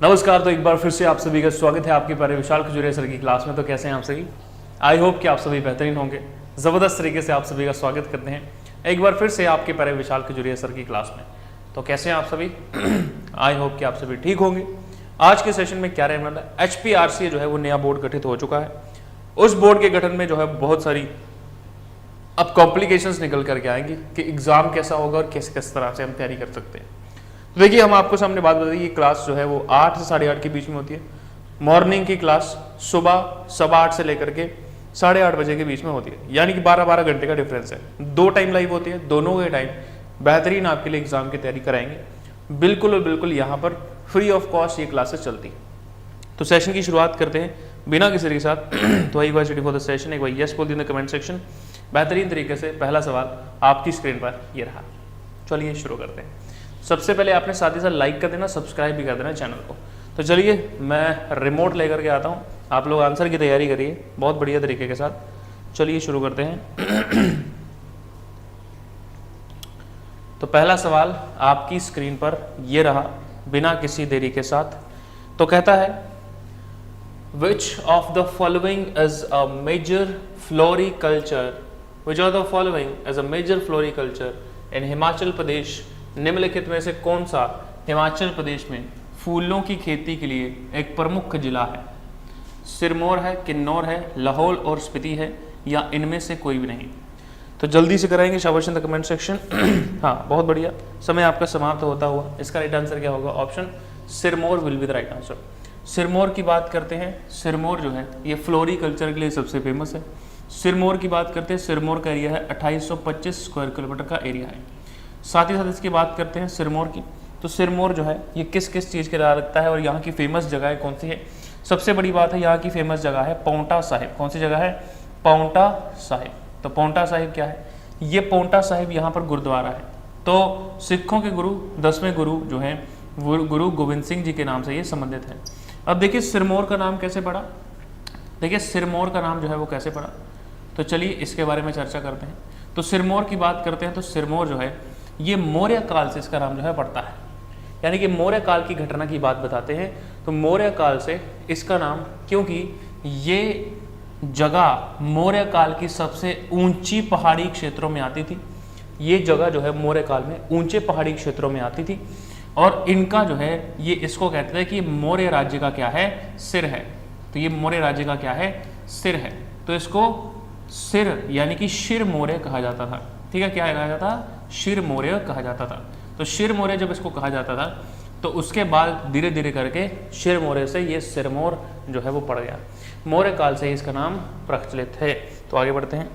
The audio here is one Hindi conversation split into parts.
नमस्कार। तो एक बार फिर से आप सभी का स्वागत है आपके प्यारे विशाल खजूरिया सर की क्लास में। तो कैसे हैं आप सभी? आई होप कि आप सभी बेहतरीन होंगे। ज़बरदस्त तरीके से आप सभी का स्वागत करते हैं एक बार फिर से आपके प्यारे विशाल खजूरिया सर की क्लास में। तो कैसे हैं आप सभी? आई होप कि आप सभी ठीक होंगे। आज के सेशन में क्या रहने वाला है, HPRCA जो है वो नया बोर्ड गठित हो चुका है। उस बोर्ड के गठन में जो है बहुत सारी अब कॉम्प्लिकेशंस निकल करके आएंगी कि एग्जाम कैसा होगा और किस किस तरह से हम तैयारी कर सकते हैं। तो देखिए, हम आपको सामने बात बताइए, ये क्लास जो है वो 8 से 8:30 के बीच में होती है। मॉर्निंग की क्लास सुबह 8:15 से लेकर के 8:30 बजे के बीच में होती है, यानी कि 12-12 घंटे का डिफरेंस है। 2 टाइम लाइव होती है, दोनों के टाइम बेहतरीन आपके लिए एग्जाम की तैयारी कराएंगे। बिल्कुल और बिल्कुल यहाँ पर फ्री ऑफ कॉस्ट ये क्लासेस चलती है। तो सेशन की शुरुआत करते हैं बिना किसी के साथ। तो एक बार रेडी फॉर द सेशन, एक बार यस बोल दी कमेंट सेक्शन। बेहतरीन तरीके से पहला सवाल आपकी स्क्रीन पर ये रहा। चलिए शुरू करते हैं। सबसे पहले आपने साथ ही साथ लाइक कर देना, सब्सक्राइब भी कर देना चैनल को। तो चलिए मैं रिमोट लेकर के आता हूँ, आप लोग आंसर की तैयारी करिए बहुत बढ़िया तरीके के साथ। चलिए शुरू करते हैं। तो पहला सवाल आपकी स्क्रीन पर ये रहा बिना किसी देरी के साथ। तो कहता है, which of the following is a major floriculture, which of the following is a major floriculture in Himachal Pradesh. निम्नलिखित में से कौन सा हिमाचल प्रदेश में फूलों की खेती के लिए एक प्रमुख जिला है? सिरमौर है, किन्नौर है, लाहौल और स्पीति है, या इनमें से कोई भी नहीं? तो जल्दी से कराएंगे, शाबाश इन द कमेंट सेक्शन। हाँ, बहुत बढ़िया। समय आपका समाप्त होता हुआ इसका राइट आंसर क्या होगा? Option Sirmaur will be the right answer. Sirmaur की बात करते हैं, सिरमौर जो है ये फ्लोरिकल्चर के लिए सबसे फेमस है। सिरमौर की बात करते हैं, सिरमौर का एरिया है 2825 स्क्वायर किलोमीटर का एरिया है। साथ ही साथ इसकी बात करते हैं सिरमौर की, तो सिरमौर जो है ये किस किस चीज़ के लिए लगता है और यहाँ की फेमस जगह कौन सी है? सबसे बड़ी बात है, यहाँ की फेमस जगह है पांवटा साहिब। कौन सी जगह है? पांवटा साहिब। तो पांवटा साहिब क्या है? ये पांवटा साहिब यहाँ पर गुरुद्वारा है। तो सिखों के गुरु 10वें गुरु जो हैं वो गुरु गोविंद सिंह जी के नाम से ये संबंधित है। अब देखिए सिरमौर का नाम कैसे पड़ा, देखिए सिरमौर का नाम जो है वो कैसे पड़ा, तो चलिए इसके बारे में चर्चा करते हैं। तो सिरमौर की बात करते हैं, तो सिरमौर जो है ये मौर्य काल से इसका नाम जो है पड़ता है, यानी कि मौर्य काल की घटना की बात बताते हैं। तो मौर्य काल से इसका नाम, क्योंकि ये जगह मौर्य काल की सबसे ऊंची पहाड़ी क्षेत्रों में आती थी। ये जगह जो है मौर्य काल में ऊंचे पहाड़ी क्षेत्रों में आती थी, और इनका जो है ये इसको कहते हैं कि मौर्य राज्य का क्या है? सिर है। तो ये मौर्य राज्य का क्या है? सिर है। तो इसको सिर यानी कि शिर मौर्य कहा जाता था। ठीक है, क्या कहा जाता था? शिर मौर्य कहा जाता था। तो शिर मौर्य जब इसको कहा जाता था तो उसके बाद धीरे धीरे करके शिर मौर्य से ये सिरमौर जो है वो पड़ गया। मौर्य काल से इसका नाम प्रचलित है। तो आगे बढ़ते हैं।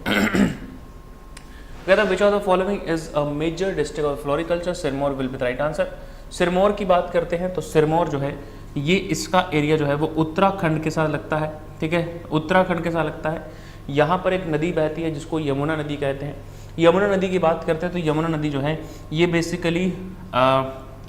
Which of the following is a major district of floriculture? Sirmaur will be the right answer. Sirmaur की बात करते हैं, तो सिरमौर जो है ये इसका एरिया जो है वो उत्तराखंड के साथ लगता है। ठीक है, उत्तराखंड के साथ लगता है। यहाँ पर एक नदी बहती है जिसको यमुना नदी कहते हैं। यमुना नदी की बात करते हैं, तो यमुना नदी जो है ये बेसिकली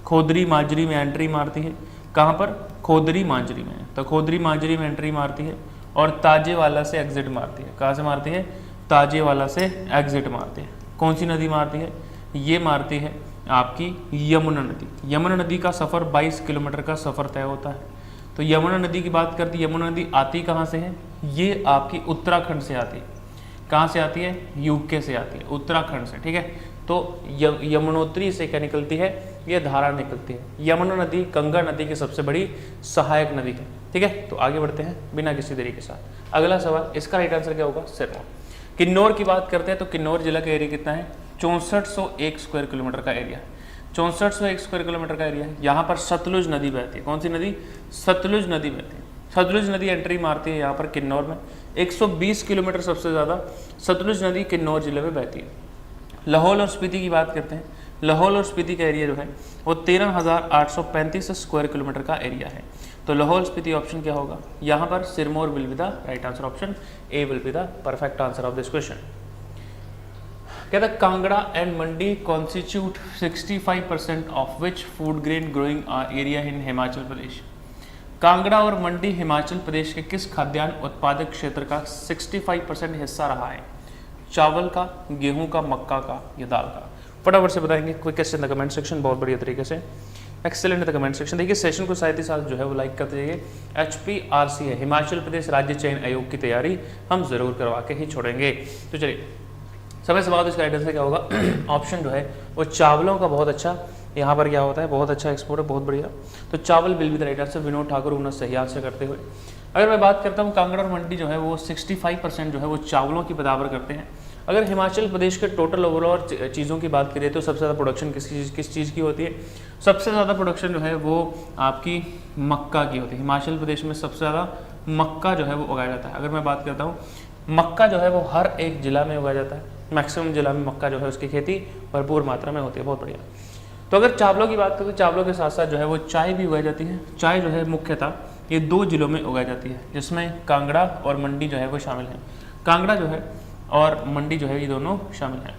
खोदरी माजरी में एंट्री मारती है। कहाँ पर? खोदरी माजरी में। तो खोदरी माजरी में एंट्री मारती है और ताजेवाला से एग्जिट मारती है। कहाँ से मारती है? ताजेवाला से एग्जिट मारती है। कौन सी नदी मारती है? ये मारती है आपकी यमुना नदी। यमुना नदी का सफ़र 22 किलोमीटर का सफ़र तय होता है। तो यमुना नदी की बात करती है, यमुना नदी आती कहाँ से है? ये आपकी उत्तराखंड से आती है। कहाँ से आती है? यूके से आती है, उत्तराखंड से। ठीक है, तो यमुनोत्री से क्या निकलती है? ये धारा निकलती है। यमुना नदी गंगा नदी की सबसे बड़ी सहायक नदी है। ठीक है, तो आगे बढ़ते हैं बिना किसी देरी के साथ। अगला सवाल, इसका राइट आंसर क्या होगा? सिरमौर। किन्नौर की बात करते हैं, तो किन्नौर जिला का एरिया कितना है? 6401 स्क्वायर किलोमीटर का एरिया है। 6401 स्क्वायर किलोमीटर का एरिया है। यहाँ पर सतलुज नदी बहती है। कौन सी नदी? सतलुज नदी बहती है। सतलुज नदी एंट्री मारती है यहाँ पर किन्नौर में। 120 किलोमीटर सबसे ज़्यादा सतलुज नदी किन्नौर जिले में बहती है। लाहौल और स्पीति की बात करते हैं, लाहौल और स्पीति का एरिया जो है वो 13,835 स्क्वायर किलोमीटर का एरिया है। तो लाहौल स्पीति ऑप्शन क्या होगा? यहाँ पर Sirmaur will be the right answer. Option A will be the perfect answer of this question. कहता है, Kangra and Mandi constitute 65% of which food grain growing area in Himachal Pradesh. Kangra और मंडी हिमाचल प्रदेश के किस खाद्यान्न उत्पादक क्षेत्र का 65% हिस्सा रहा है? चावल का, गेहूं का, मक्का का या दाल का? फटाफट से बताएंगे quickest in the comment section, बहुत बढ़िया तरीके से। Excellent the comment section. देखिए सेशन को साथ ही साथ जो है वो लाइक करते जाइए। HPRC है, हिमाचल प्रदेश राज्य चयन आयोग की तैयारी हम जरूर करवा के ही छोड़ेंगे। तो चलिए समय से बाद इसका आइडिया क्या होगा, ऑप्शन जो है वो चावलों का बहुत अच्छा यहाँ पर क्या होता है, बहुत अच्छा एक्सपोर्ट है, बहुत बढ़िया। तो चावल will be the right answer, Vinod Thakur उन्हें सही आंसर करते हुए। अगर मैं बात करता हूँ कांगड़ा और मंडी जो है वो 65% जो है वो चावलों की पैदावार करते हैं। अगर हिमाचल प्रदेश के टोटल ओवरऑल चीज़ों की बात करें तो सबसे ज़्यादा प्रोडक्शन किस चीज़ की होती है, सबसे ज़्यादा प्रोडक्शन जो है वो आपकी मक्का की होती है। हिमाचल प्रदेश में सबसे ज़्यादा मक्का जो है वो उगाया जाता है। अगर मैं बात करता हूँ मक्का जो है वो हर एक ज़िला में उगाया जाता है, मैक्सिमम जिला में मक्का जो है उसकी खेती भरपूर मात्रा में होती है, बहुत बढ़िया। तो अगर चावलों की बात करें तो चावलों के साथ साथ जो है वो चाय भी उगाई जाती है। चाय जो है मुख्यतः ये 2 जिलों में उगाई जाती है, जिसमें कांगड़ा और मंडी जो है वो शामिल हैं। कांगड़ा जो है और मंडी जो है ये दोनों शामिल हैं।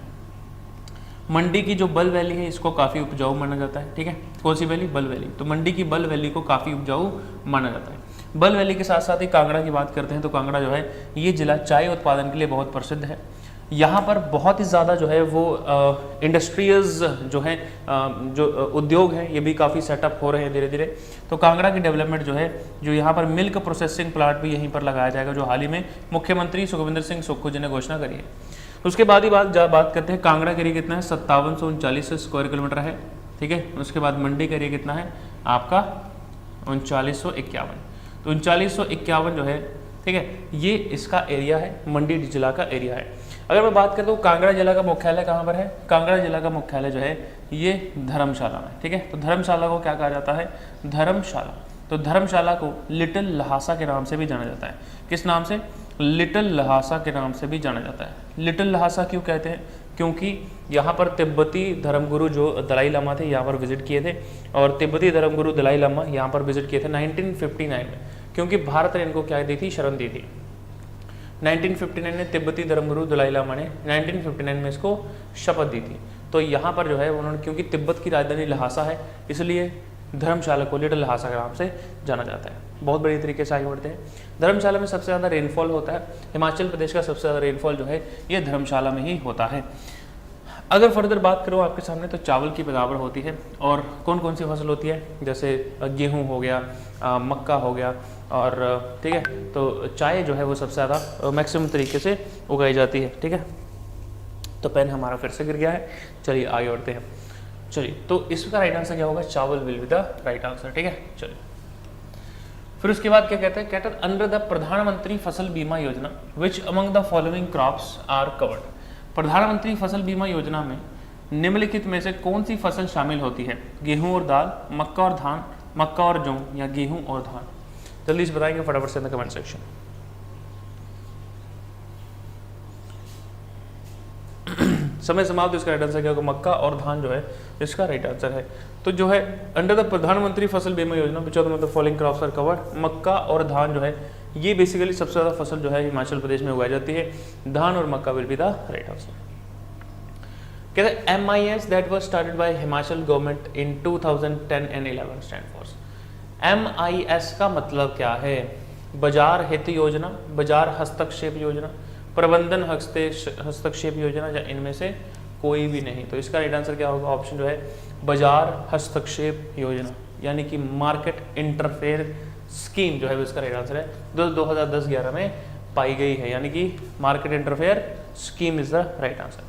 मंडी की जो बल वैली है इसको काफ़ी उपजाऊ माना जाता है, ठीक है। कौन सी वैली, बल वैली। तो मंडी की बल वैली को काफ़ी उपजाऊ माना जाता है। बल वैली के साथ साथ ही कांगड़ा की बात करते हैं तो कांगड़ा जो है ये जिला चाय उत्पादन के लिए बहुत प्रसिद्ध है। यहाँ पर बहुत ही ज़्यादा जो है वो इंडस्ट्रीज जो है जो उद्योग हैं ये भी काफ़ी सेटअप हो रहे हैं धीरे धीरे। तो कांगड़ा की डेवलपमेंट जो है, जो यहाँ पर मिल्क प्रोसेसिंग प्लांट भी यहीं पर लगाया जाएगा, जो हाल ही में मुख्यमंत्री सुखविंदर सिंह सुक्खू जी ने घोषणा करी है। उसके बाद ही बात करते हैं कांगड़ा का एरिया कितना है, 5739 स्क्वायर किलोमीटर है, ठीक है। उसके बाद मंडी का एरिया कितना है आपका 3951। तो 3951 जो है, ठीक है, ये इसका एरिया है, मंडी जिला का एरिया है। अगर मैं बात करता हूँ कांगड़ा जिला का मुख्यालय कहाँ पर है, कांगड़ा जिला का मुख्यालय जो है ये धर्मशाला में, ठीक है। तो धर्मशाला को क्या कहा जाता है, धर्मशाला। तो धर्मशाला को लिटिल लहासा के नाम से भी जाना जाता है। किस नाम से, लिटिल लहासा के नाम से भी जाना जाता है। लिटिल लहासा क्यों कहते हैं, क्योंकि यहाँ पर तिब्बती धर्मगुरु जो दलाई लामा थे यहाँ पर विजिट किए थे, और तिब्बती धर्मगुरु दलाई लामा यहाँ पर विजिट किए थे 1959 में, क्योंकि भारत ने इनको क्या दी थी, शरण दी थी। 1959 में तिब्बती धर्मगुरु दलाई लामा ने 1959 में इसको शपथ दी थी। तो यहाँ पर जो है उन्होंने, क्योंकि तिब्बत की राजधानी लहासा है, इसलिए धर्मशाला को लिटिल लहासा के नाम से जाना जाता है। बहुत बड़ी तरीके से आगे बढ़ते हैं। धर्मशाला में सबसे ज़्यादा रेनफॉल होता है, हिमाचल प्रदेश का सबसे ज़्यादा रेनफॉल जो है ये धर्मशाला में ही होता है। अगर फर्दर बात करूँ आपके सामने तो चावल की पैदावार होती है, और कौन कौन सी फसल होती है, जैसे गेहूँ हो गया, मक्का हो गया, और ठीक है, तो चाय जो है वो सबसे ज़्यादा मैक्सिमम तरीके से उगाई जाती है, ठीक है। तो पेन हमारा फिर से गिर गया है, चलिए आगे बढ़ते हैं। चलिए, तो इसका राइट आंसर क्या होगा, चावल will be the right answer, ठीक है। चलिए, फिर उसके बाद क्या कहते हैं, अंडर द प्रधानमंत्री Fasal Bima Yojana which among the following crops are covered. Pradhanmantri Fasal Bima योजना में निम्नलिखित में से कौन सी फसल शामिल होती है, गेहूं और दाल, मक्का और धान, मक्का और जौ, या गेहूं और धान। जल्दी से बताएंगे फटाफट से इन द कमेंट सेक्शन। समय समाप्त। इसका राइट आंसर क्या होगा, मक्का और धान जो है इसका राइट आंसर है। तो जो है अंडर द प्रधानमंत्री Fasal Bima Yojana which of the following crops are covered, मक्का और धान जो है ये बेसिकली सबसे ज़्यादा फसल जो है हिमाचल प्रदेश में उगाई जाती है। धान और मक्का will be the right answer. कहते हैं MIS that was started by Himachal government in 2010 and 11 stand for. MIS का मतलब क्या है, बाजार हित योजना, बाजार हस्तक्षेप योजना, प्रबंधन हस्तक्षेप योजना, या इनमें से कोई भी नहीं। तो इसका राइट आंसर क्या होगा, ऑप्शन जो है बाजार हस्तक्षेप योजना, यानी कि मार्केट इंटरफेयर स्कीम जो है इसका राइट आंसर है। 2010-11 में पाई गई है, यानी कि market interfere scheme is the right answer.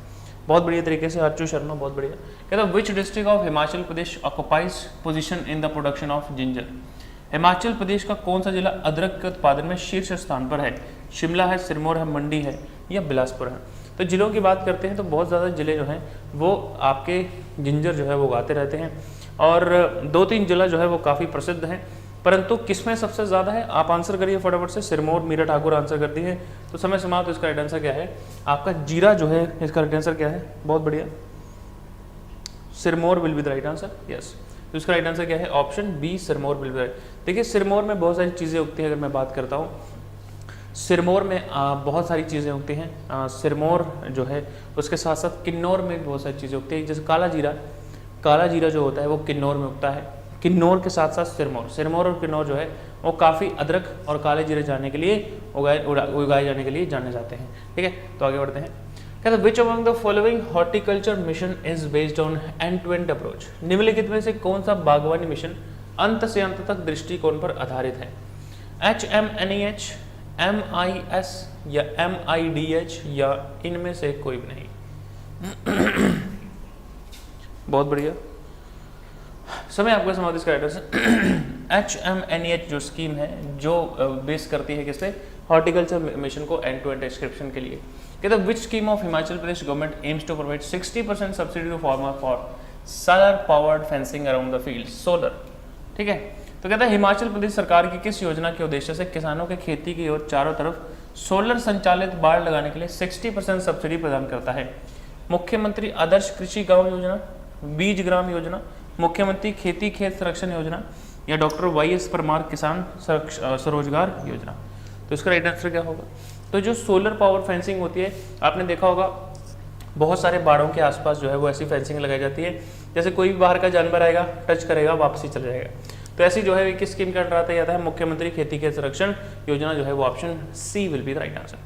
बहुत बढ़िया तरीके से अर्चू शर्मा, बहुत बढ़िया। कहता है which district of Himachal Pradesh occupies position in the production of ginger. Himachal Pradesh का कौन सा जिला अदरक के उत्पादन में शीर्ष स्थान पर है, शिमला है, सिरमौर है, मंडी है, या बिलासपुर है। तो जिलों की बात करते हैं तो बहुत ज़्यादा जिले जो हैं वो आपके जिंजर जो है वो उगाते रहते हैं, और 2-3 जिला जो है वो काफ़ी प्रसिद्ध हैं, परंतु किसमें सबसे ज़्यादा है, आप आंसर करिए फटाफट से। सिरमौर, मीरा ठाकुर आंसर करती है। तो समय समाप्त। तो इसका राइट आंसर क्या है आपका, जीरा जो है इसका राइट आंसर क्या है, बहुत बढ़िया, Sirmaur will be the right answer, yes. तो इसका राइट आंसर क्या है, option B, Sirmaur will be. देखिए सिरमौर में बहुत सारी चीज़ें उगती हैं। अगर मैं बात करता हूँ सिरमौर में बहुत सारी चीज़ें उगती हैं। सिरमौर जो है उसके साथ साथ किन्नौर में बहुत सारी चीज़ें उगती हैं, जैसे काला जीरा जो होता है वो किन्नौर में उगता है। किन्नौर के साथ साथ सिरमौर और किन्नौर जो है वो काफ़ी अदरक और काले जीरे जाने के लिए उगाए जाने के लिए जाने जाते हैं, ठीक है। तो आगे बढ़ते हैं। कहते हैं which among the following horticulture mission is based on end to end approach, निम्नलिखित में से कौन सा बागवानी मिशन अंत से अंत तक दृष्टिकोण पर आधारित है? HMNEH, MIS या MIDH या इनमें से कोई भी नहीं। बहुत बढ़िया, समय आपका समाधि का राइट। HMNEH जो स्कीम है जो बेस करती है किससे? हॉर्टिकल्चर मिशन को एंड टू एंड डिस्क्रिप्शन के लिए। कहते हैं which scheme of Himachal Pradesh government aims to provide 60% subsidy to farmer for solar powered fencing around the field, solar. ठीक है, तो कहता है हिमाचल प्रदेश सरकार की किस योजना के उद्देश्य से किसानों के खेती की ओर चारों तरफ सोलर संचालित बाड़ लगाने के लिए 60% सब्सिडी प्रदान करता है? मुख्यमंत्री आदर्श कृषि गांव योजना, बीज ग्राम योजना, मुख्यमंत्री खेती खेत संरक्षण योजना या डॉक्टर YS परमार किसान स्वरोजगार योजना? तो इसका राइट आंसर क्या होगा? तो जो सोलर पावर फेंसिंग होती है, आपने देखा होगा बहुत सारे बाड़ों के आसपास जो है वो ऐसी फेंसिंग लगाई जाती है, जैसे कोई भी बाहर का जानवर आएगा टच करेगा वापसी चला जाएगा। तो ऐसी जो है किस स्कीम का अंडर आता है? मुख्यमंत्री खेती खेत संरक्षण योजना जो है वो option C will be the right answer.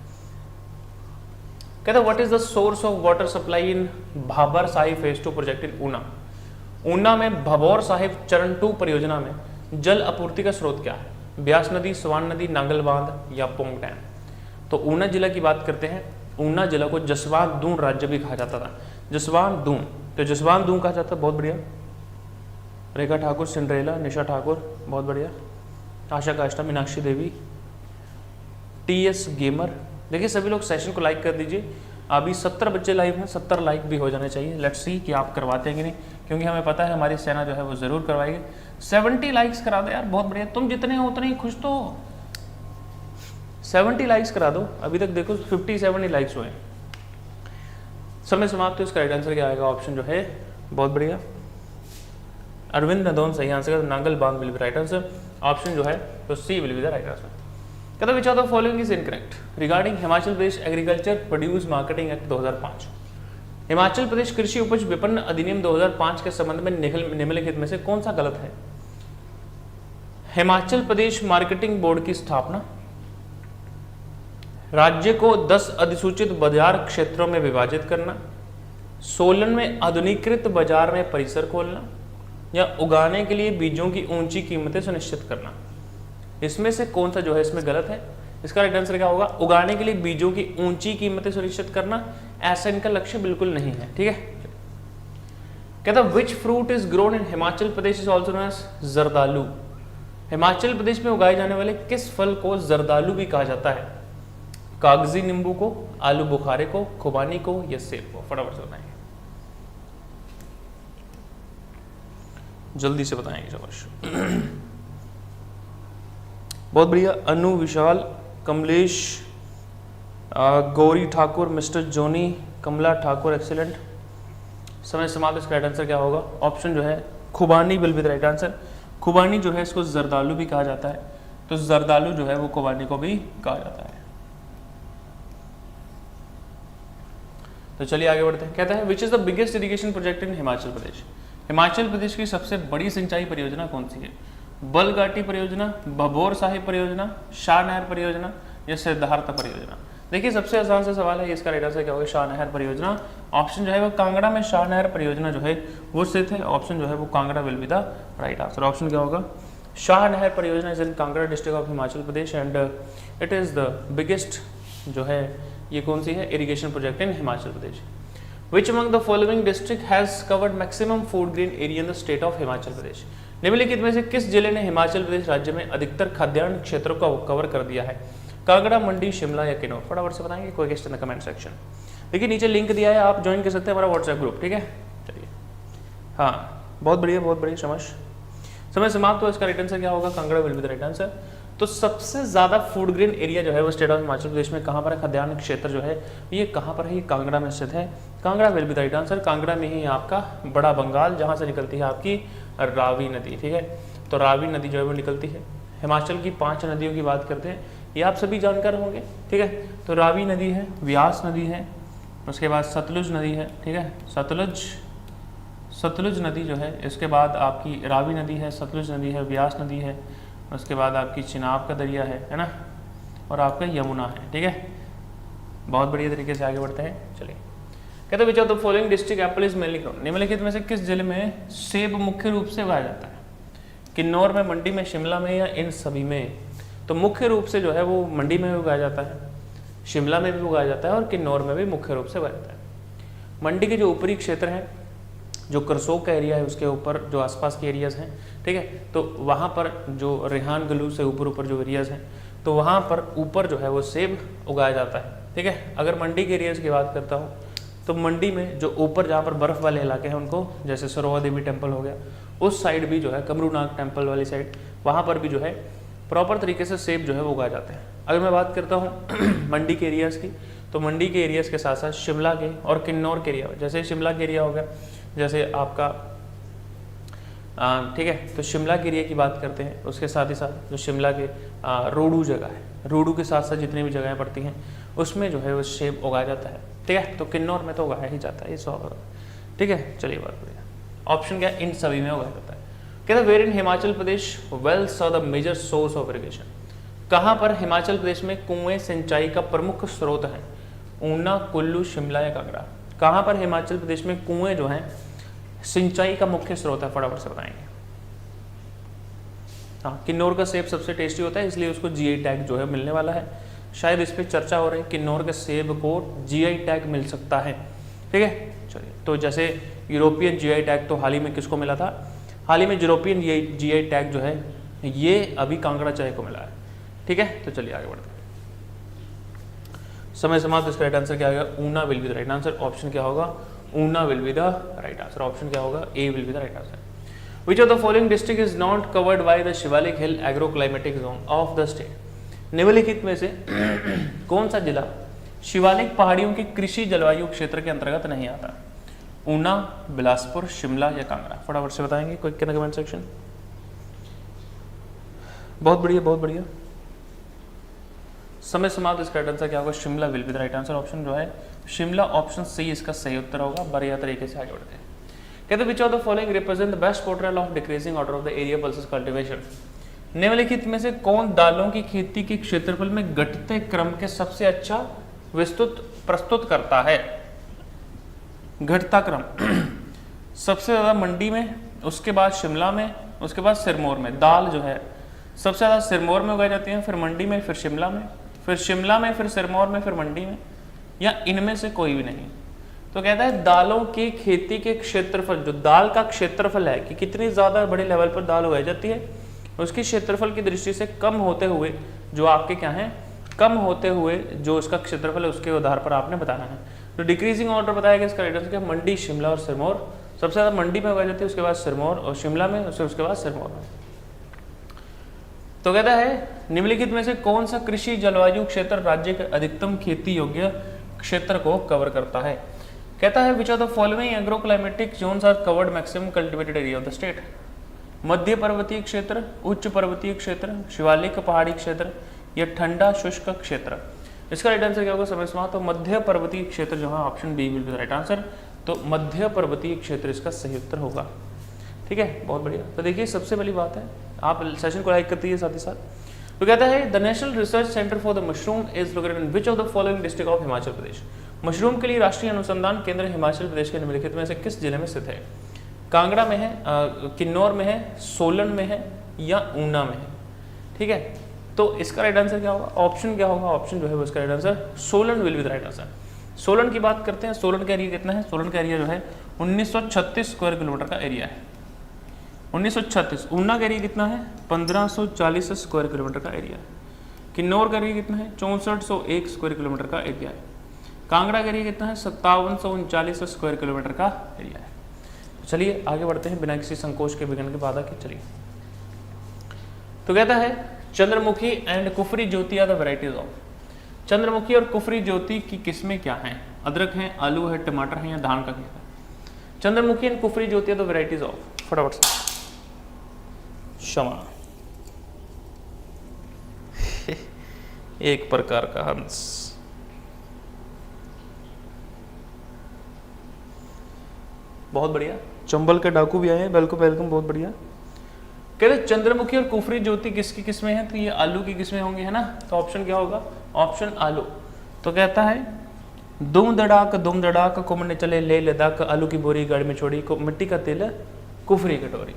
कहते हैं what is the source of water supply in Bhabhar Sahib phase 2 project in Una? Una में भभौर साहिब चरण 2 परियोजना में जल आपूर्ति का स्रोत क्या है? ब्यास नदी, स्वान नदी, नांगल बांध या पोंग डैम? तो ऊना जिला की बात करते हैं। ऊना जिला को जसवांत दून राज्य भी कहा जाता था, जसवांत दून, तो जसवांत दून कहा जाता है। बहुत बढ़िया, रेखा ठाकुर, सिंड्रेला, निशा ठाकुर, बहुत बढ़िया, आशा काष्टा, मीनाक्षी देवी, TS गेमर। देखिए सभी लोग सेशन को लाइक कर दीजिए। अभी 70 बच्चे लाइव हैं, 70 लाइक भी हो जाने चाहिए। लेट्स सी कि आप करवाते हैं कि नहीं, क्योंकि हमें पता है हमारी सेना जो है वो जरूर करवाएगी। 70 लाइक्स करा दो यार, बहुत बढ़िया। तुम जितने हो उतने ही खुश तो हो। 70 लाइक्स करा दो। अभी तक देखो 57 लाइक्स हुए। समय समाप्त। तो इसका राइट आंसर क्या आएगा? ऑप्शन जो है, बहुत बढ़िया, अरविंद नदौन सही आंसर। नांगल बांध will be right answer. Option जो है तो C will be the right answer. कहता which of the following is incorrect regarding Himachal Pradesh agriculture produce marketing act 2005? Himachal Pradesh कृषि उपज विपणन अधिनियम 2005 के संबंध में निम्नलिखित में से कौन सा गलत है? हिमाचल प्रदेश मार्केटिंग बोर्ड की स्थापना, राज्य को 10 अधिसूचित बाजार क्षेत्रों में विभाजित करना, सोलन में आधुनिकीकृत बाजार में परिसर खोलना या उगाने के लिए बीजों की ऊंची कीमतें सुनिश्चित करना? इसमें से कौन सा जो है इसमें गलत है? इसका राइट आंसर क्या होगा? उगाने के लिए बीजों की ऊंची कीमतें सुनिश्चित करना, ऐसा इनका लक्ष्य बिल्कुल नहीं है। ठीक है, कहता which fruit is grown in Himachal Pradesh is also known as jardalu? Himachal Pradesh में उगाए जाने वाले किस फल को जर्दालू भी कहा जाता है? कागजी नींबू को, आलू बुखारे को, खुबानी को या सेब को? फटाफट से बताएंगे, जल्दी से बताएंगे शाबाश। बहुत बढ़िया, अनु, विशाल, कमलेश, गौरी ठाकुर, मिस्टर जोनी, कमला ठाकुर, एक्सीलेंट। समय समाप्त। इसका राइट आंसर क्या होगा? ऑप्शन जो है खुबानी will be the right answer. खुबानी जो है इसको जर्दालू भी कहा जाता है, तो जर्दालू जो है वो खुबानी को भी कहा जाता है। तो चलिए आगे बढ़ते हैं। कहता है which is the biggest irrigation project in Himachal Pradesh? Himachal Pradesh की सबसे बड़ी सिंचाई परियोजना कौन सी है? बलघाटी परियोजना, भभौर साहिब परियोजना, शाह नहर परियोजना या सिद्धार्थ परियोजना? देखिए सबसे आसान सा सवाल है, इसका राइट आंसर क्या होगा? शाह नहर परियोजना। ऑप्शन जो है वो कांगड़ा में शाह नहर परियोजना जो है वो स्थित है। ऑप्शन जो है वो Kangra will be the right answer. Option क्या होगा? शाह नहर परियोजना is in Kangra district of Himachal Pradesh and it is the biggest जो है ये कौन सी है? Irrigation project in Himachal Pradesh. Which among the following district has covered maximum food grain area in the state of Himachal Pradesh? निम्नलिखित में से किस जिले ने हिमाचल प्रदेश राज्य में अधिकतर खाद्यान्न क्षेत्रों को कवर कर दिया है? कांगड़ा, मंडी, शिमला या किन्नौर? फटाफट से बताएंगे, कोई question in the comment section. देखिए नीचे लिंक दिया है, आप ज्वाइन कर सकते हैं हमारा व्हाट्सएप ग्रुप। ठीक है, चलिए, हाँ बहुत बढ़िया शमश। समय समाप्त। तो इसका राइट आंसर क्या होगा? Kangra will be the right answer. तो सबसे ज्यादा फूड ग्रेन एरिया जो है वो स्टेट ऑफ हिमाचल प्रदेश में कहाँ पर है? खाद्यान्न क्षेत्र जो है ये कहाँ पर है? ये कांगड़ा में स्थित है। Kangra will be the right answer. Kangra में ही आपका बड़ा बंगाल जहाँ से निकलती है आपकी रावी नदी। ठीक है, तो रावी नदी जो है वो निकलती है। हिमाचल की 5 नदियों की बात करते हैं, ये आप सभी जानकार होंगे। ठीक है, तो रावी नदी है, व्यास नदी है, उसके बाद सतलुज नदी है। ठीक है, सतलुज नदी जो है, इसके बाद आपकी रावी नदी है, सतलुज नदी है, व्यास नदी है, उसके बाद आपकी चिनाब का दरिया है ना, और आपका यमुना है। ठीक है, बहुत बढ़िया तरीके से आगे बढ़ते हैं। चलिए कहते विच of the following district Apple is mainly grown, निम्नलिखित में से किस जिले में सेब मुख्य रूप से उगाया जाता है? किन्नौर में, मंडी में, शिमला में या इन सभी में? तो मुख्य रूप से जो है वो मंडी में भी उगाया जाता है, शिमला में भी उगाया जाता है और किन्नौर में भी मुख्य रूप से उगाया जाता है। मंडी के जो ऊपरी क्षेत्र है, जो करसोग का एरिया है, उसके ऊपर जो आसपास के एरियाज हैं, ठीक है, तो वहाँ पर जो रेहान गलू से ऊपर जो एरियाज हैं, तो वहाँ पर ऊपर जो है वो सेब उगाया जाता है, ठीक है। अगर मंडी के एरियाज की बात करता हूँ तो मंडी में जो ऊपर जहाँ पर बर्फ़ वाले इलाके हैं उनको, जैसे सरोवा देवी टेम्पल हो गया, उस साइड भी जो है कमरूनाग टेम्पल वाली साइड, वहाँ पर भी जो है प्रॉपर तरीके से सेब जो है वो उगाए जाते हैं। अगर मैं बात करता हूँ मंडी के एरियाज़ की, तो मंडी के एरियाज़ के साथ साथ शिमला के और किन्नौर के एरिया, जैसे शिमला के एरिया हो गया, जैसे आपका ठीक है, तो शिमला के एरिया की बात करते हैं, उसके साथ ही साथ जो शिमला के रोडू जगह है, रोडू के साथ साथ जितनी भी जगहें पड़ती हैं उसमें जो है वो सेब उगाया जाता है, ठीक है। तो किन्नौर में तो उगाया ही जाता है, ये स्वाभाविक, ठीक है। चलिए बात बढ़िया, ऑप्शन क्या है? इन सभी में उगाया जाता है। कहते where in Himachal Pradesh wells are the major source of irrigation, कहाँ पर हिमाचल प्रदेश में कुएं सिंचाई का प्रमुख स्रोत है? ऊना, कुल्लू, शिमला या कांगड़ा? कहाँ पर हिमाचल प्रदेश में कुएं जो हैं सिंचाई का मुख्य स्रोत है? फटाफट से बताएंगे। हाँ, किन्नौर का सेब सबसे टेस्टी होता है, इसलिए उसको जीआई टैग जो है मिलने वाला है, शायद इस पर चर्चा हो रही है, किन्नौर के सेब को जीआई टैग मिल सकता है, ठीक है। चलिए, तो जैसे यूरोपियन जीआई टैग तो हाल ही में किसको मिला था? हाल ही में यूरोपियन जीआई टैग जो है ये अभी कांगड़ा चाय को मिला है, ठीक है। तो चलिए आगे बढ़ते हैं, समय समाप्त। इसका राइट आंसर क्या होगा? Una will be the right answer. Option क्या होगा? Una will be the right answer. Option क्या होगा? A will be the right answer. Which of the following district is not covered by the Shivalik hill agro climatic zone of the state, निम्नलिखित में से कौन सा जिला शिवालिक पहाड़ियों की कृषि जलवायु क्षेत्र के अंतर्गत नहीं आता? ऊना, बिलासपुर, शिमला या कांगड़ा? फटाफट से बताएंगे कोई कमेंट सेक्शन। बहुत बढ़िया, बहुत बढ़िया। समय समाप्त। इसका आंसर क्या होगा? Shimla will be the right answer. Option जो है शिमला, ऑप्शन सी इसका सही उत्तर होगा। बढ़िया तरीके से आगे बढ़ते हैं। कहते विच of the following represent the best portrayal of decreasing order of the area pulses cultivation, निम्नलिखित में से कौन दालों की खेती के क्षेत्रफल में घटते क्रम के सबसे अच्छा विस्तृत प्रस्तुत करता है? घटता क्रम सबसे ज्यादा मंडी में, उसके बाद शिमला में, उसके बाद सिरमौर में। दाल जो है सबसे ज्यादा सिरमौर में उगाई जाती है, फिर मंडी में, फिर शिमला में, फिर शिमला में, फिर सिरमौर में, फिर मंडी में, या इनमें से कोई भी नहीं। तो कहता है दालों की खेती के क्षेत्रफल, जो दाल का क्षेत्रफल है कि कितनी ज्यादा बड़े लेवल पर दाल उगाई जाती है, उसकी क्षेत्रफल की दृष्टि से कम होते हुए जो आपके क्या है, कम होते हुए जो उसका क्षेत्रफल है उसके आधार पर आपने बताना है। तो डिक्रीजिंग ऑर्डर बताया गया इसका राइट आंसर क्या? मंडी, शिमला और सिरमौर। सबसे ज्यादा मंडी में उगाई जाती है, उसके बाद सिरमौर और शिमला में, उसके बाद सिरमौर में। तो कहता है निम्नलिखित में से कौन सा कृषि जलवायु क्षेत्र राज्य के अधिकतम खेती योग्य क्षेत्र को कवर करता है? कहता है which of the following agro climatic zones are covered maximum cultivated area of the state, मध्य पर्वतीय क्षेत्र, उच्च पर्वतीय क्षेत्र, शिवालिक पहाड़ी क्षेत्र या ठंडा शुष्क क्षेत्र? इसका राइट आंसर क्या होगा? समय समाप्त। तो मध्य पर्वतीय क्षेत्र जो है option B will be the right answer. तो मध्य पर्वतीय क्षेत्र इसका सही उत्तर होगा, ठीक है। बहुत बढ़िया। तो देखिए सबसे पहली बात है, आप सेशन को लाइक करती है साथ ही साथ। तो कहता है the national research centre for the mushroom is located in which of the following district of Himachal Pradesh, mushroom के लिए राष्ट्रीय अनुसंधान केंद्र हिमाचल प्रदेश के निम्नलिखित में से किस जिले में स्थित है? कांगड़ा में है, किन्नौर में है, सोलन में है या ऊना में है, ठीक है। तो इसका राइट आंसर क्या होगा? ऑप्शन क्या होगा? ऑप्शन जो है वो इसका right answer Solan will be the right answer. Solan की बात करते हैं, सोलन का एरिया कितना है? सोलन का एरिया जो है 1936 स्क्वायर किलोमीटर का एरिया है, 1936। ऊना का एरिया कितना है? 1540 स्क्वायर किलोमीटर का एरिया है। किन्नौर का एरिया कितना है? 6401 स्क्वायर किलोमीटर का एरिया है। कांगड़ा का एरिया कितना है? 5739 स्क्वायर किलोमीटर का एरिया है। चलिए आगे बढ़ते हैं बिना किसी संकोच के, विघ्न के बाधा के। चलिए, तो कहता है Chandramukhi and Kufri Jyoti are the varieties of, Chandramukhi और कुफरी ज्योति की किस्में क्या हैं? अदरक है, आलू है, टमाटर है या धान का खेत है? Chandramukhi and Kufri Jyoti are the varieties of, फटाफट से क्षमा एक प्रकार का हंस। बहुत बढ़िया। चंबल के डाकू भी आए हैं, वेलकम वेलकम, बहुत बढ़िया। कहते चंद्रमुखी और कुफरी ज्योति किसकी किस्में हैं? तो ये आलू की किस्में होंगी, है ना। तो ऑप्शन क्या होगा? ऑप्शन आलू। तो कहता है दुम दड़ाक घूमने चले ले लद्दाख, आलू की बोरी गाड़ी में छोड़ी, मिट्टी का तेल कुफरी कटोरी।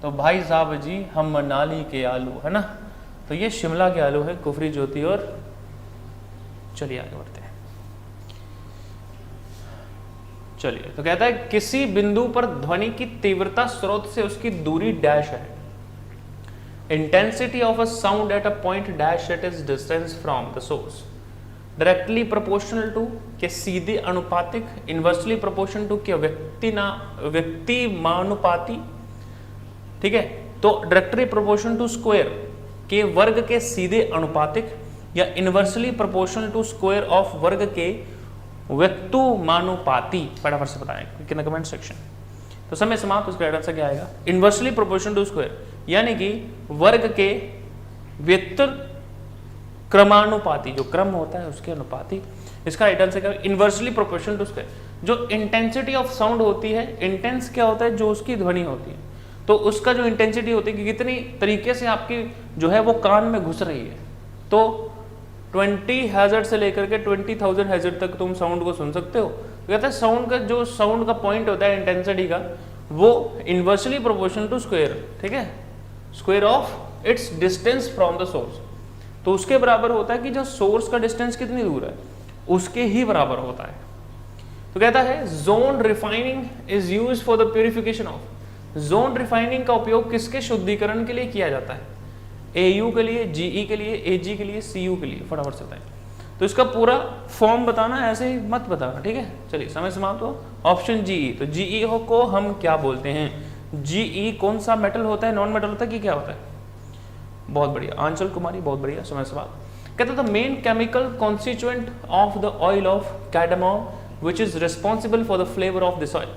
तो भाई साहब जी हम मनाली के आलू है ना, तो ये शिमला के आलू है, कुफरी ज्योति। और चलिए आगे बढ़ते हैं। चलिए तो कहता है किसी बिंदु पर ध्वनि की तीव्रता स्रोत से उसकी दूरी डैश है। Intensity of a sound at a point dash at is distance from the source directly proportional to के सीधे अनुपातिक, इनवर्सली प्रोपोर्शनल टू के व्यक्तिमानुपाती, ठीक है। तो डायरेक्टली प्रोपोर्शनल टू स्क्वायर के वर्ग के सीधे अनुपातिक या inversely proportional to square of वर्ग के व्यक्तिमानुपाती। फटाफट से बताएं कि कमेंट सेक्शन। तो समय समाप्त, उसका आंसर क्या आएगा? इनवर्सली प्रोपोर्शनल टू स्क्वायर, यानी कि वर्ग के व्यक्त क्रमानुपाती, जो क्रम होता है उसके अनुपाती। इसका राइट आंसर क्या है? Inversely proportional to square. जो इंटेंसिटी ऑफ साउंड होती है, इंटेंस क्या होता है? जो उसकी ध्वनि होती है, तो उसका जो इंटेंसिटी होती है कि कितनी तरीके से आपकी जो है वो कान में घुस रही है। तो 20 हर्ट्ज से लेकर के 20,000 हर्ट्ज तक तुम साउंड को सुन सकते हो। तो कहते हैं साउंड का पॉइंट होता है इंटेंसिटी का, वो इनवर्सली प्रोपोर्शनल टू स्क्वायर, ठीक है, square of its distance from the source. तो उसके बराबर होता है कि जो सोर्स का डिस्टेंस कितनी दूर है उसके ही बराबर होता है। तो कहता है zone refining is used for the purification of. Zone refining का उपयोग किसके शुद्धिकरण के लिए किया जाता है? AU के लिए, GE के लिए, AG के लिए, CU के लिए। फटाफट से बताएं। तो इसका पूरा फॉर्म बताना, ऐसे ही मत बताना, ठीक है। चलिए समय समाप्त हुआ। Option GE। तो GE को हम क्या बोलते हैं? GE कौन सा मेटल होता है? नॉन मेटल होता है कि क्या होता है? बहुत बढ़िया आंचल कुमारी, बहुत बढ़िया। समय समाप्त। कहते हैं the main chemical constituent of the oil of cardamom which is responsible for the flavour of this oil.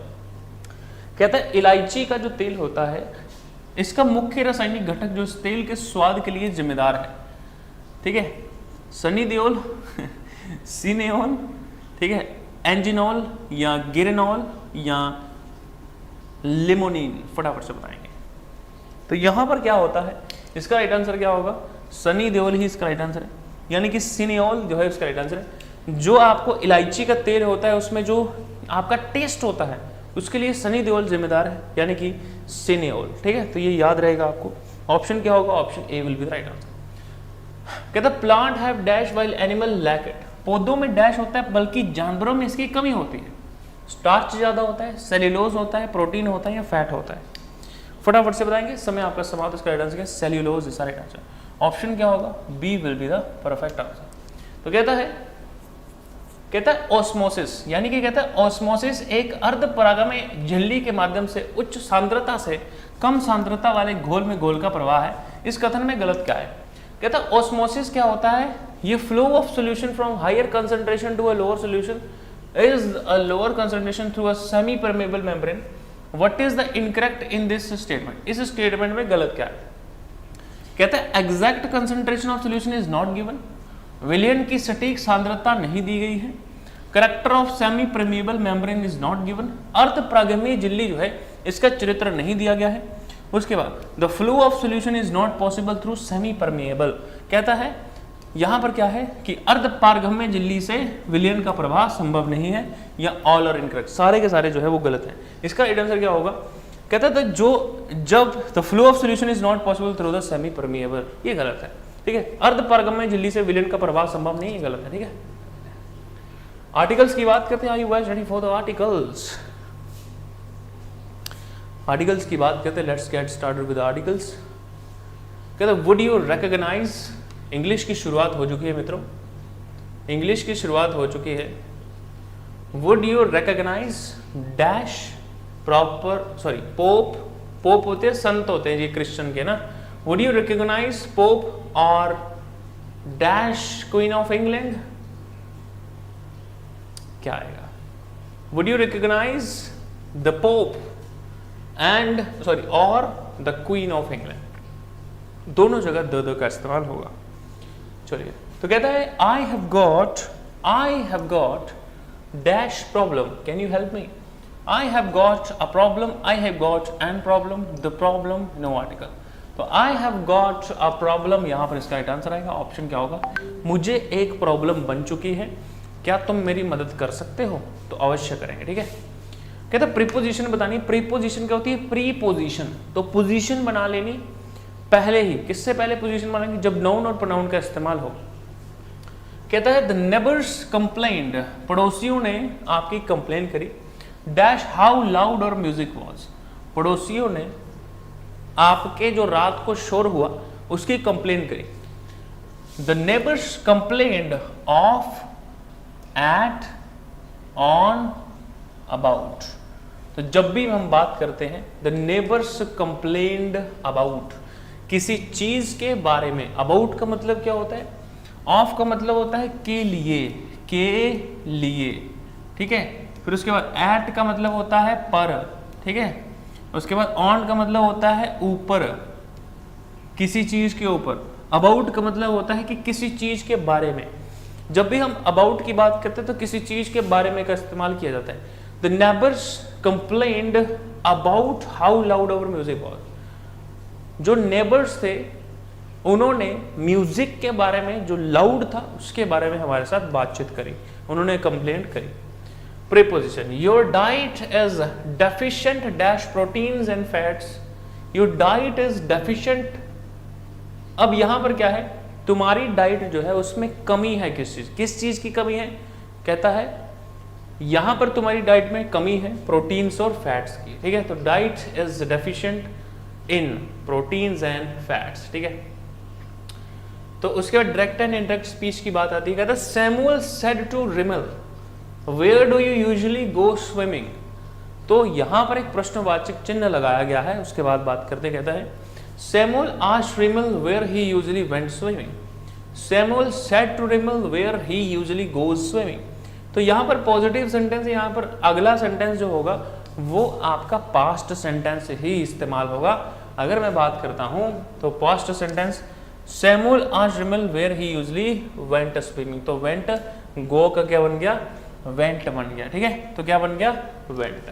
कहता है इलायची का जो तेल होता है, इसका मुख्य रासायनिक घटक जो इस तेल के स्वाद के लिए जिम्मेदार है, ठीक है, सनी देओल, सिनेओल, ठीक है, एंजिनॉल या गिरेनॉल या लिमोनिन। फटाफट से बताएंगे। तो यहां पर क्या होता है? इसका राइट आंसर क्या होगा? सनी देओल ही इसका राइट आंसर है, यानी कि सिनेओल जो है इसका राइट आंसर है। जो आपको इलायची का तेल होता है उसमें जो आपका टेस्ट होता है उसके लिए सनी देओल जिम्मेदार है, यानी कि सिनेओल, ठीक है। तो ये याद रहेगा आपको। ऑप्शन क्या होगा? Option A will be the right answer. कहता plant have dash while animal lack it. पौधों में डैश होता है बल्कि जानवरों में इसकी कमी होती है। स्टार्च ज्यादा होता है, सेल्यूलोज होता है, प्रोटीन होता है या फैट होता है? फटाफट से बताएंगे। समय आपका समाप्त। इसका राइट आंसर है cellulose is right answer. Option क्या होगा? B will be the perfect answer. तो कहता है ऑस्मोसिस, यानी कि कहता है ऑस्मोसिस एक अर्ध परागमय झिल्ली के माध्यम से उच्च सांद्रता से कम सांद्रता वाले घोल में घोल का प्रवाह है। इस कथन में गलत क्या है? कहता है ऑस्मोसिस क्या होता है? ये flow of solution from higher concentration to a lower solution is a lower concentration through a semi permeable membrane. What is the incorrect in this statement? इस स्टेटमेंट में गलत क्या है? कहता है exact concentration of solution is not given. विलयन की सटीक सांद्रता नहीं दी गई है। Character of semi permeable membrane is not given. अर्ध प्रागम्य झिल्ली जो है इसका चरित्र नहीं दिया गया है। उसके बाद the flow of solution is not possible through semi permeable. कहता है यहां पर क्या है कि अर्ध पारगम्य झिल्ली से विलयन का प्रवाह संभव नहीं है, या ऑल और इनकरेक्ट, सारे के सारे जो है वो गलत है। इसका राइट आंसर क्या होगा? कहता है जब the flow of solution is not possible through the semi permeable, ये गलत है, ठीक है। अर्ध पारगम्य झिल्ली से विलयन का प्रवाह संभव नहीं, ये गलत है, ठीक है। आर्टिकल्स की बात करते हैं। Are you guys ready for the articles? Articles की बात करते हैं। Let's get started with articles. कहते हैं वुड यू रिकॉग्नाइज। इंग्लिश की शुरुआत हो चुकी है मित्रों, इंग्लिश की शुरुआत हो चुकी है। Would you recognize dash proper, sorry pope, pope होते हैं संत होते हैं ये क्रिश्चियन के ना। वुड यू रिकॉग्नाइज पोप और डैश क्वीन ऑफ इंग्लैंड? क्या आएगा? Would you recognize the pope and sorry और द क्वीन ऑफ इंग्लैंड? दोनों जगह द का इस्तेमाल होगा। चलिए तो कहता है I have got dash problem, can you help me? I have got a problem, I have got an problem, the problem, no article. तो I have got a problem, यहां पर इसका राइट आंसर आएगा। ऑप्शन क्या होगा? मुझे एक प्रॉब्लम बन चुकी है। क्या तुम मेरी मदद कर सकते हो? तो अवश्य करेंगे, ठीक है। कहते हैं प्रीपोजिशन बतानी। प्रीपोजिशन क्या होती है? प्रीपोजिशन, तो पोजीशन बना लेनी पहले ही। किससे पहले पोजीशन बनाएंगे? जब नाउन और प्रोनाउन का इस्तेमाल हो। कहता है द नेबर्स कंप्लेंड, पड़ोसियों ने आपकी कंप्लेन करी, डैश हाउ लाउड और म्यूजिक वॉज, पड़ोसियों ने आपके जो रात को शोर हुआ उसकी कंप्लेन करी। The neighbours complained of, at, on, about. तो जब भी हम बात करते हैं द नेबर्स कंप्लेन्ड अबाउट, किसी चीज के बारे में। अबाउट का मतलब क्या होता है? ऑफ का मतलब होता है के लिए, के लिए, ठीक है। फिर उसके बाद एट का मतलब होता है पर, ठीक है। उसके बाद ऑन का मतलब होता है ऊपर, किसी चीज के ऊपर। अबाउट का मतलब होता है कि किसी चीज के बारे में। जब भी हम अबाउट की बात करते हैं तो किसी चीज के बारे में का इस्तेमाल किया जाता है। The neighbours complained about how loud our music was, जो नेबर्स थे उन्होंने म्यूजिक के बारे में, जो लाउड था उसके बारे में हमारे साथ बातचीत करी, उन्होंने कंप्लेंट करी। Preposition, your diet is deficient dash proteins and fats, your diet is deficient. अब यहां पर क्या है? तुम्हारी डाइट जो है उसमें कमी है। किस चीज की कमी है? कहता है यहां पर तुम्हारी डाइट में कमी है प्रोटीन्स और फैट्स की, ठीक है। तो diet is deficient in proteins and fats, ठीक है। तो उसके बाद डायरेक्ट एंड इनडायरेक्ट स्पीच की बात आती है। कहता है Samuel said to Rimal, where do you usually go swimming. तो यहां पर एक प्रश्नवाचक चिन्ह लगाया गया है, उसके बाद बात करते। कहता है Samuel asked Rimal where he usually went swimming, Samuel said to Rimal where he usually goes swimming. तो यहाँ पर पॉजिटिव सेंटेंस, यहाँ पर अगला सेंटेंस जो होगा वो आपका पास्ट सेंटेंस ही इस्तेमाल होगा। अगर मैं बात करता हूँ तो past sentence Samuel asked Rimal where he usually went swimming, तो वेंट गो का क्या बन गया? वेंट बन गया, ठीक है। तो क्या बन गया? वेंट।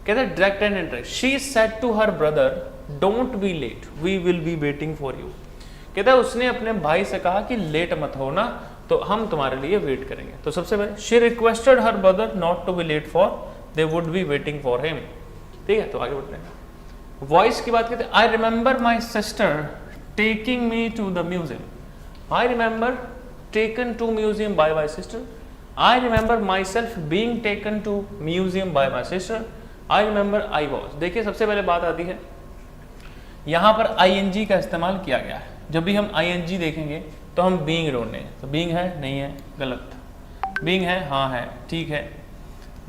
कहते हैं direct and indirect, she said to her brother don't be late, we will be waiting for you. कहता है उसने अपने भाई से कहा कि लेट मत होना, तो हम तुम्हारे लिए वेट करेंगे। तो सबसे पहले she requested her brother not to be late for they would be waiting for him, ठीक है। तो आगे बढ़ते हैं। वॉइस की बात करते हैं। I remember my sister taking me to the museum, I remember taken to museum by my sister, I remember my self being taken to museum by my sister, I remember I was. देखिए सबसे पहले बात आती है, यहाँ पर ING का इस्तेमाल किया गया है। जब भी हम ING देखेंगे तो हम बीइंग ढूंढने, तो बीइंग है नहीं है, गलत। बीइंग है हाँ है, ठीक है।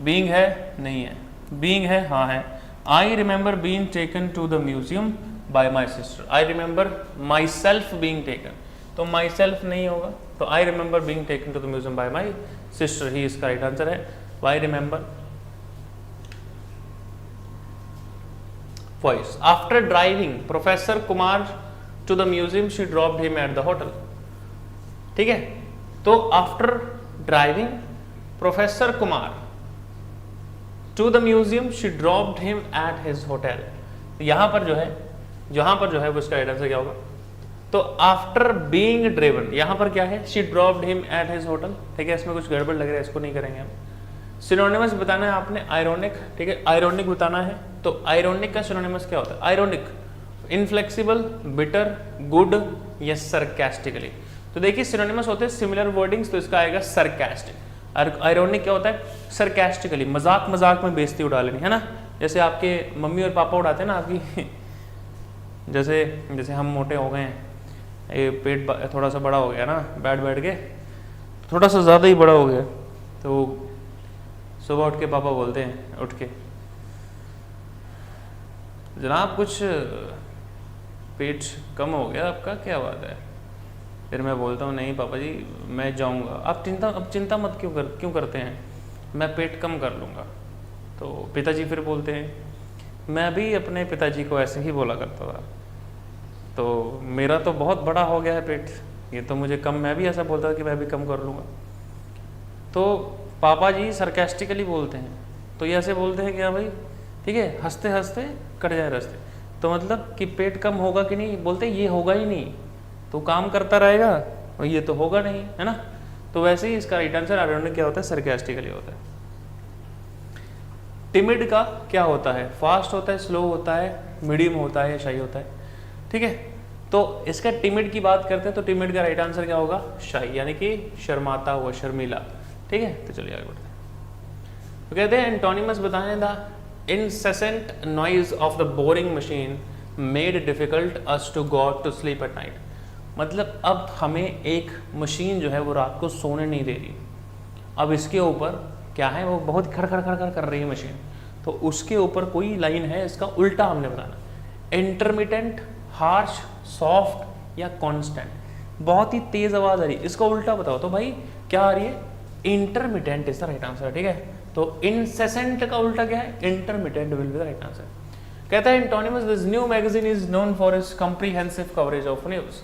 बीइंग है नहीं है, बीइंग है हाँ है। I remember being taken to the museum by my sister, I remember my self being taken, तो माई सेल्फ नहीं होगा, तो I remember being taken to the museum by my sister ही इसका राइट आंसर है। I remember. Voice, after driving professor Kumar to the museum she dropped him at the hotel, ठीक है। तो after driving professor Kumar to the museum she dropped him at his hotel. यहां पर जो है वो इसका राइट आंसर क्या होगा? तो आफ्टर बीइंग ड्रिवन, यहां पर क्या है? She dropped him at his hotel, ठीक है। इसमें कुछ गड़बड़ लग रहा है, इसको नहीं करेंगे हम। सिनोनिमस बताना है आपने, आयरोनिक, ठीक है। आयरोनिक बताना है, तो आयरोनिक का सिनोनिमस क्या होता है? आयरोनिक, इनफ्लेक्सिबल, बिटर, गुड या सरकास्टिकली। तो देखिए सिनोनिमस होते हैं सिमिलर वर्डिंग्स, तो इसका आएगा सरकास्टिक। आयरोनिक क्या होता है? सरकास्टिकली, मजाक मजाक में बेइज्जती उड़ा लेनी, है ना। जैसे आपके मम्मी और पापा उड़ाते हैं ना आपकी जैसे हम मोटे हो गए हैं, ये पेट थोड़ा सा बड़ा हो गया ना, बैठ बैठ के थोड़ा सा ज़्यादा ही बड़ा हो गया, तो सुबह उठ के पापा बोलते हैं, उठ के जनाब कुछ पेट कम हो गया आपका, क्या बात है? फिर मैं बोलता हूँ नहीं पापा जी मैं जाऊँगा। आप चिंता मत क्यों करते हैं, मैं पेट कम कर लूँगा। तो पिताजी फिर बोलते हैं मैं भी अपने पिताजी को ऐसे ही बोला करता था, तो मेरा तो बहुत बड़ा हो गया है पेट, ये तो मुझे कम, मैं भी ऐसा बोलता था कि मैं भी कम कर लूँगा। तो पापा जी सरकास्टिकली बोलते हैं, तो ये ऐसे बोलते हैं कि हाँ भाई ठीक है, हंसते हंसते कट जाए रास्ते, तो मतलब कि पेट कम होगा कि नहीं, बोलते ये होगा ही नहीं, तो काम करता रहेगा और ये तो होगा नहीं, है ना। तो वैसे ही इसका राइट आंसर आयरॉनिक क्या होता है, सरकास्टिकली होता है। टिमिड का क्या होता है, फास्ट होता है, स्लो होता है, मीडियम होता है या शाई होता है, ठीक है। तो इसका टिमिड की बात करते हैं तो टिमिड का राइट आंसर क्या होगा, शाई, यानी कि शर्माता हुआ, शर्मीला, ठीक है। तो चलिए आगे बढ़ते हैं। तो कहते हैं एंटोनिमस बताएं, the incessant noise of the boring machine made difficult us to go to sleep at night। मतलब अब हमें एक मशीन जो है वो रात को सोने नहीं दे रही, अब इसके ऊपर क्या है, वो बहुत खड़ खड़ खड़ खड़ कर रही है मशीन, तो उसके ऊपर कोई लाइन है, इसका उल्टा हमने बताना, इंटरमिटेंट, हार्श, सॉफ्ट या कांस्टेंट। बहुत ही तेज आवाज आ रही है, इसका उल्टा बताओ तो भाई क्या आ रही है, intermittent is the right answer, ठीक है। तो इनसेसेंट का उल्टा क्या है, intermittent will be the right answer. कहता है antonyms, this new magazine is known for its comprehensive coverage of news.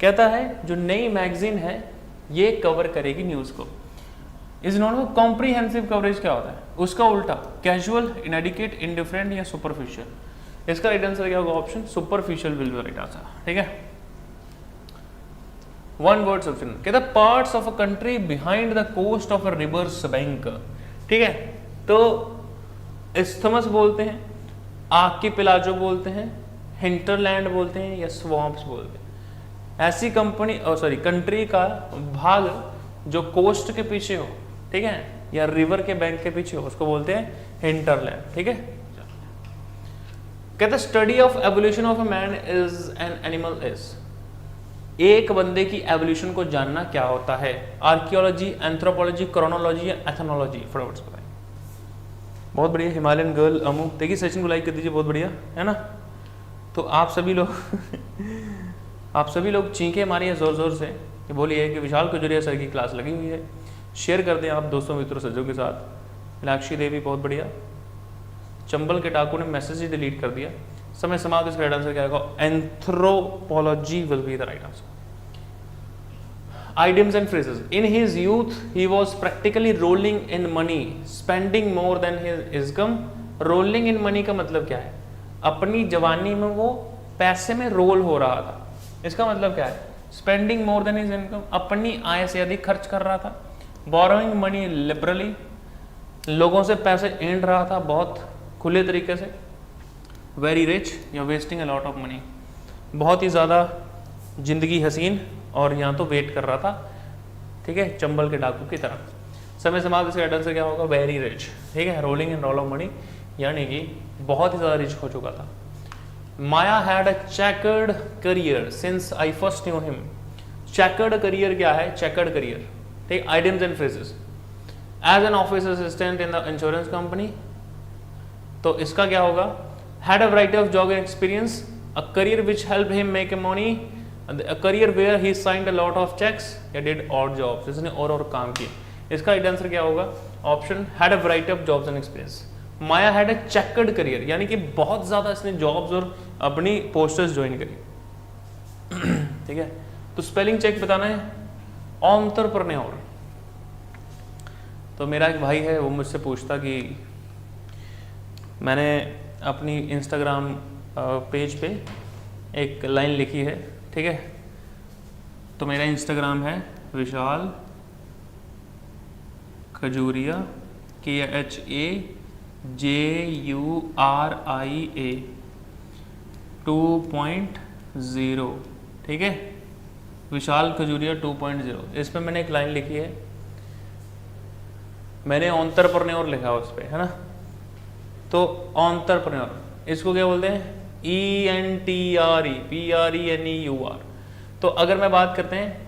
कहता है जो नई मैगजीन है ये कवर करेगी न्यूज को। Is known for comprehensive coverage क्या होता है, उसका उल्टा कैजुअल, इनएडिकेट, इनडिफरेंट या सुपरफिशियल। इसका राइट आंसर क्या होगा, option superficial will be the right answer, ठीक है। वन वर्ड सब्सटीट्यूशन, कहता है parts of a country behind the coast of a rivers bank, ठीक है। तो इस्थमस बोलते हैं, आर्किपेलागो बोलते हैं, हिंटरलैंड बोलते हैं या स्वॉम्प्स बोलते हैं। ऐसी कंट्री का भाग जो कोस्ट के पीछे हो, ठीक है, या रिवर के बैंक के पीछे हो, उसको बोलते हैं हिंटरलैंड, ठीक है। कहते हैं study of evolution of a man is an animal is, एक बंदे की एवोल्यूशन को जानना क्या होता है, आर्कियोलॉजी, एंथ्रोपोलॉजी, क्रोनोलॉजी या एथनोलॉजी। फटाफट से बताएं। बहुत बढ़िया, हिमालयन गर्ल अमू, देखिए सेशन को लाइक कर दीजिए, बहुत बढ़िया है ना। तो आप सभी लोग आप सभी लोग चीखे मारिए जोर जोर से, कि बोलिए कि विशाल खजुरिया सर की क्लास लगी हुई है, शेयर कर दें आप दोस्तों मित्रों सज्जों के साथ। मीनाक्षी देवी बहुत बढ़िया, चंबल के डाकू ने मैसेज ही डिलीट कर दिया। समय समाप्त, इसका राइट आंसर क्या होगा, anthropology will be the right answer. Idioms and phrases. In his youth, he was practically rolling in money, spending more than his income. Rolling in money का मतलब क्या है, अपनी जवानी में वो पैसे में रोल हो रहा था। इसका मतलब क्या है, spending more than his income, अपनी आय से अधिक खर्च कर रहा था। Borrowing money liberally, लोगों से पैसे ऐंठ रहा था बहुत खुले तरीके से। Very rich, या wasting a lot of money, बहुत ही ज़्यादा जिंदगी हसीन, और यहाँ तो वेट कर रहा था, ठीक है, चंबल के डाकू की तरह। समय समाप्त, इसका आंसर क्या होगा, वेरी रिच, ठीक है। Rolling in roll of money, यानी कि बहुत ही ज़्यादा रिच हो चुका था। Maya had a chequered career since I first knew him. Chequered career क्या है, चेकर्ड करियर, ठीक। Idioms and phrases, as an office assistant in the insurance company, तो इसका क्या होगा, had a variety of job experience, a career which help him make a money, a career where he signed a lot of checks, या did odd jobs, इसने और काम किए। इसका राइट आंसर क्या होगा, option had a variety of jobs and experience। Maya had a checkered career, यानी कि बहुत ज़्यादा इसने जॉब्स और अपनी पोस्टर्स ज्वाइन करी, ठीक है। तो स्पेलिंग चेक बताना है, एंटरप्रेन्योर। तो मेरा एक भाई है, वो मुझसे पूछता कि मैंने अपनी इंस्टाग्राम पेज पे एक लाइन लिखी है, ठीक है। तो मेरा इंस्टाग्राम है विशाल खजूरिया, KHAJURIA 2.0, ठीक है, विशाल खजूरिया 2.0। इस पर मैंने एक लाइन लिखी है, मैंने एंटरप्रेन्योर लिखा उस पर, है ना। तो एंटरप्रेन्योर इसको क्या बोलते हैं, ENTREPRENEUR। तो अगर मैं बात करते हैं,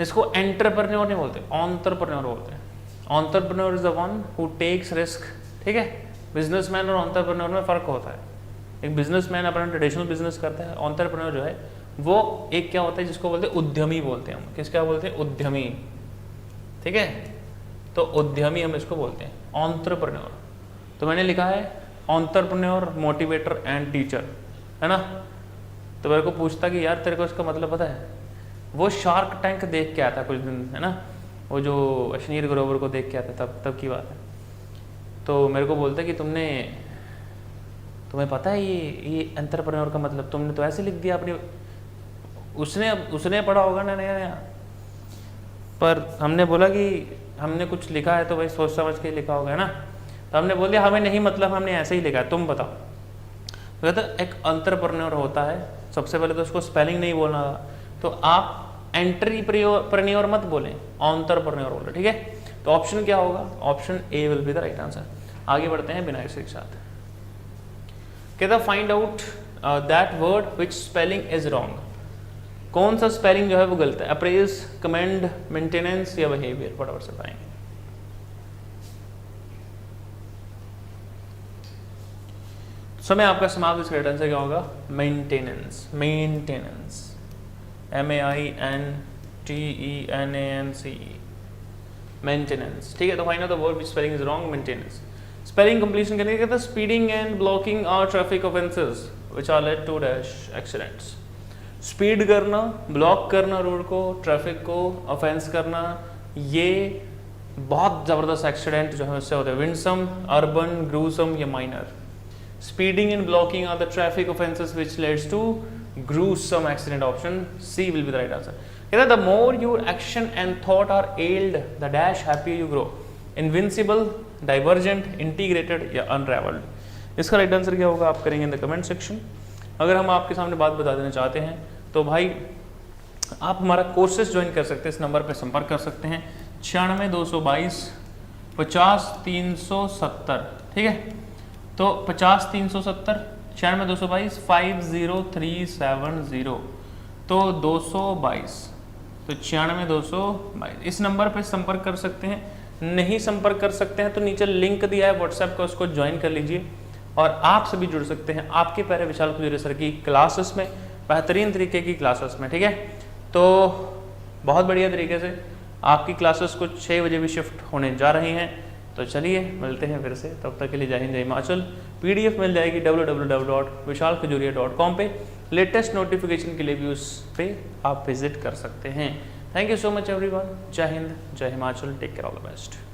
इसको एंटरप्रेन्योर नहीं बोलते, एंटरप्रेन्योर बोलते हैं। Entrepreneur is the one who takes risk, ठीक है। बिजनेसमैन और एंटरप्रेन्योर में फ़र्क होता है। एक बिजनेसमैन अपना ट्रेडिशनल बिजनेस करता है, एंटरप्रेन्योर जो है वो एक क्या होता है, जिसको बोलते हैं उद्यमी बोलते हैं हम। किस क्या बोलते हैं, उद्यमी, ठीक है। तो उद्यमी हम इसको बोलते हैं, एंटरप्रेन्योर। तो मैंने लिखा है एंटरप्रेन्योर, मोटिवेटर एंड टीचर, है ना। तो मेरे को पूछता कि यार तेरे को इसका मतलब पता है, वो शार्क टैंक देख के आया था कुछ दिन, है ना, वो जो अश्नीर ग्रोवर को देख के आया था, तब की बात है। तो मेरे को बोलता कि तुम्हें पता है ये एंटरप्रेन्योर का मतलब, तुमने तो ऐसे लिख दिया अपनी, उसने पढ़ा होगा ना नया नया। पर हमने बोला कि हमने कुछ लिखा है तो भाई सोच समझ के लिखा होगा ना, तो हमने बोल दिया हमें नहीं मतलब हमने ऐसे ही लिखा है, तुम बताओ। तो कहते एक एंटरप्रेन्योर होता है, सबसे पहले तो उसको स्पेलिंग नहीं बोलना, तो आप एंटरप्रेन्योर मत बोलें, एंटरप्रेन्योर बोले, ठीक है। तो ऑप्शन क्या होगा, option A will be the right answer. आगे बढ़ते हैं बिना इसके साथ। कहता find out that word which spelling is wrong, कौन सा स्पेलिंग जो है वो गलत है, अप्रेज, कमेंड, मेंटेनेंस या बिहेवियर, फटाफट से बताएंगे। समय आपका समाप्त, इसका आंसर क्या होगा, मेंटेनेंस, मेंटेनेंस, MEINTENANCE, मेंटेनेंस, ठीक है। तो find out the word which spelling is wrong, maintenance. Spelling completion करने के बाद speeding and blocking are traffic offences which are led to dash accidents. Speed करना, ब्लॉक करना रोड को, ट्रैफिक को, ऑफेंस करना, ये बहुत ज़बरदस्त एक्सीडेंट जो है उससे होते हैं, विंडसम, अर्बन, ग्रूसम या minor. Speeding and blocking are the traffic offences which leads to gruesome accident, option C will be the right answer. कहता the more your action and thought are aligned the dash happy you grow, invincible, divergent, integrated या अनरेवल्ड। इसका राइट आंसर क्या होगा आप करेंगे इन द कमेंट सेक्शन। अगर हम आपके सामने बात बता देना चाहते हैं तो भाई आप हमारा कोर्सेज ज्वाइन कर सकते हैं, इस नंबर पर संपर्क कर सकते हैं 96 222 50 370, ठीक है। तो 50 370, 96 222 50370, तो 222, तो 96 222 इस नंबर पर संपर्क कर सकते हैं। नहीं संपर्क कर सकते हैं तो नीचे लिंक दिया है व्हाट्सएप का, उसको ज्वाइन कर लीजिए और आप सभी जुड़ सकते हैं आपके प्यारे विशाल खजूरिया सर की क्लासेस में, बेहतरीन तरीके की क्लासेस में, ठीक है। तो बहुत बढ़िया तरीके से आपकी क्लासेस कुछ 6 बजे भी शिफ्ट होने जा रही हैं। तो चलिए मिलते हैं फिर से, तब तक के लिए जय हिंद, जय हिमाचल। PDF मिल जाएगी www.vishalkhajuria.com पे, लेटेस्ट नोटिफिकेशन के लिए भी उस पर आप विजिट कर सकते हैं। Thank you so much everyone, जय हिंद, जय Himachal, take care, all the best.